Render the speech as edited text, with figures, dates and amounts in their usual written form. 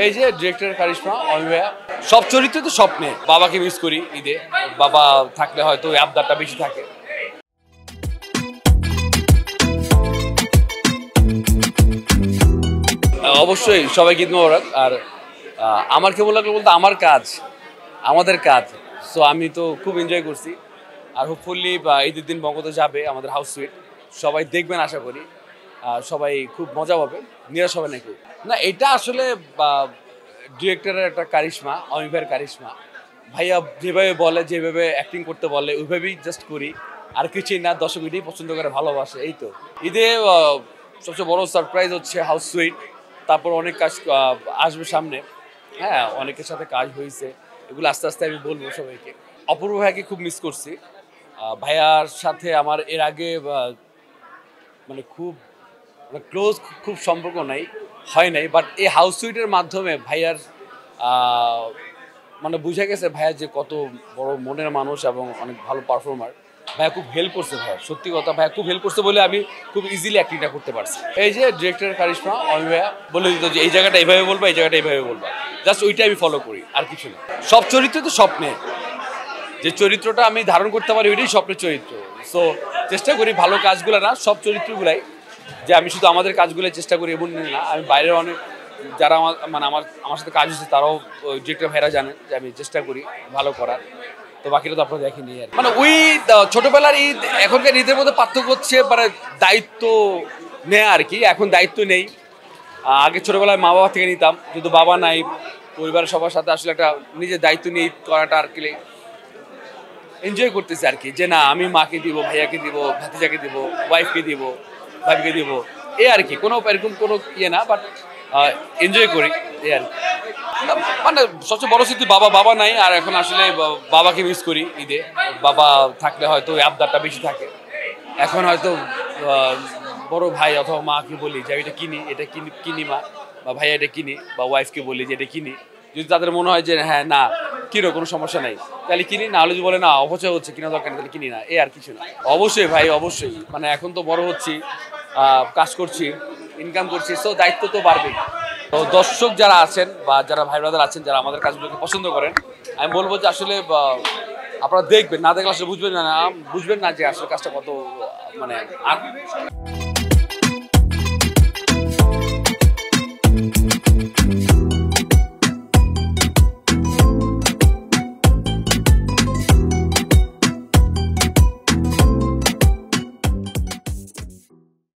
এই যে ডিরেক্টর কারিশমা অমি ভাইয়া সব চরিত্র তো স্বপ্নে বাবাকে মিস করি ঈদে বাবা থাকলে হয়তো ওই আবদারটা বেশি থাকে অবশ্যই সবাইকে ঈদ মোবারক আর আমার কেমন লাগলো বলতে আমার কাজ আমাদের কাজ সো আমি তো খুব এনজয় করছি আর হোপফুলি ঈদের দিন বঙ্গতে যাবে আমাদের হাউস সুইট সবাই দেখবেন আশা করি সবাই খুব মজা পাবে নিরাশ হবে নাকি না এটা আসলে ডিরেক্টরের একটা কারিশমা অমি ভাইয়ের কারিশমা ভাইয়া যেভাবে বলে যেভাবে অ্যাক্টিং করতে বলে ওইভাবেই জাস্ট করি আর কিছুই না দর্শক এটাই পছন্দ করে ভালোবাসে এই তো ঈদে সবচেয়ে বড় সারপ্রাইজ হচ্ছে হাউস সুইট তারপর অনেক কাজ আসবে সামনে হ্যাঁ অনেকের সাথে কাজ হয়েছে এগুলো আস্তে আস্তে আমি বলবো সবাইকে অপূর্ব ভাইকে খুব মিস করছি ভাইয়ার সাথে আমার এর আগে মানে খুব ক্লোজ খুব সম্পর্ক হয় নাই বাট এই হাউস সুইটের মাধ্যমে ভাইয়ার মানে বুঝে গেছে ভাইয়া যে কত বড় মনের মানুষ এবং অনেক ভালো পারফর্মার ভাইয়া খুব হেল্প করছে ভাইয়া সত্যি কথা ভাইয়া খুব হেল্প করছে বলে আমি খুব ইজিলি অ্যাক্টিংটা করতে পারছি এই যে ডিরেক্টরের কারিশমা অমি ভাইয়া বলে দিত যে এই জায়গাটা এইভাবে বলবা এই জায়গাটা এইভাবে বলবা জাস্ট ওইটা আমি ফলো করি আর কিছু না সব চরিত্র তো স্বপ্নে যে চরিত্রটা আমি ধারণ করতে পারি ওইটাই স্বপ্নের চরিত্র সো চেষ্টা করি ভালো কাজগুলো না সব চরিত্রগুলাই যে আমি শুধু আমাদের কাজগুলো চেষ্টা করি এমন না আমি বাইরের অনেক যারা আমার সাথে কাজ হচ্ছে তারাও ডিরেক্টর ভাইরা জানেন যে আমি চেষ্টা করি ভালো করার তো বাকিটা তো আপনারা দেখেনি আর মানে ওই ছোটবেলার ঈদ এখনকার ঈদের মধ্যে পার্থক্য হচ্ছে মানে দায়িত্ব নেয়া আর কি এখন দায়িত্ব নেই আগে ছোটবেলায় মা বাবা থেকে নিতাম কিন্তু বাবা নাই পরিবারের সবার সাথে আসলে একটা নিজের দায়িত্ব নিয়ে ঈদ করাটা আর কি এনজয় করতেছি আর কি যে না আমি মাকে দিব ভাইয়াকে দিব ভাতিজাকে দিব ওয়াইফকে দিব ভাবিকে দিব এই আর কি কোনো এরকম কোনো ইয়ে না বাট এনজয় করি এই আর কি মানে সবচেয়ে বড় স্মৃতি বাবা নাই আর এখন আসলে বাবাকে মিস করি ঈদে বাবা থাকলে হয়তো ওই আবদারটা বেশি থাকে এখন হয়তো বড় ভাই অথবা মাকে বলি যে এটা কিনি মা বা ভাই এটা কিনি বা ওয়াইফকে বলি যে এটা কিনি যদি তাদের মনে হয় যে হ্যাঁ না কিনো কোনো সমস্যা নাই তাহলে কিনি না হলে যদি বলে না অপচয় হচ্ছে কিনা দরকার নেই তাহলে কিনি না এই আর কিছু না অবশ্যই ভাই অবশ্যই মানে এখন তো বড় হচ্ছি কাজ করছি ইনকাম করছি সো দায়িত্ব তো বাড়বেই তো দর্শক যারা আছেন বা যারা ভাই ব্রাদার আছেন যারা আমাদের কাজগুলোকে পছন্দ করেন আমি বলবো যে আসলে আপনারা দেখবেন না দেখলে আসলে বুঝবেন না যে আসলে কাজটা কত মানে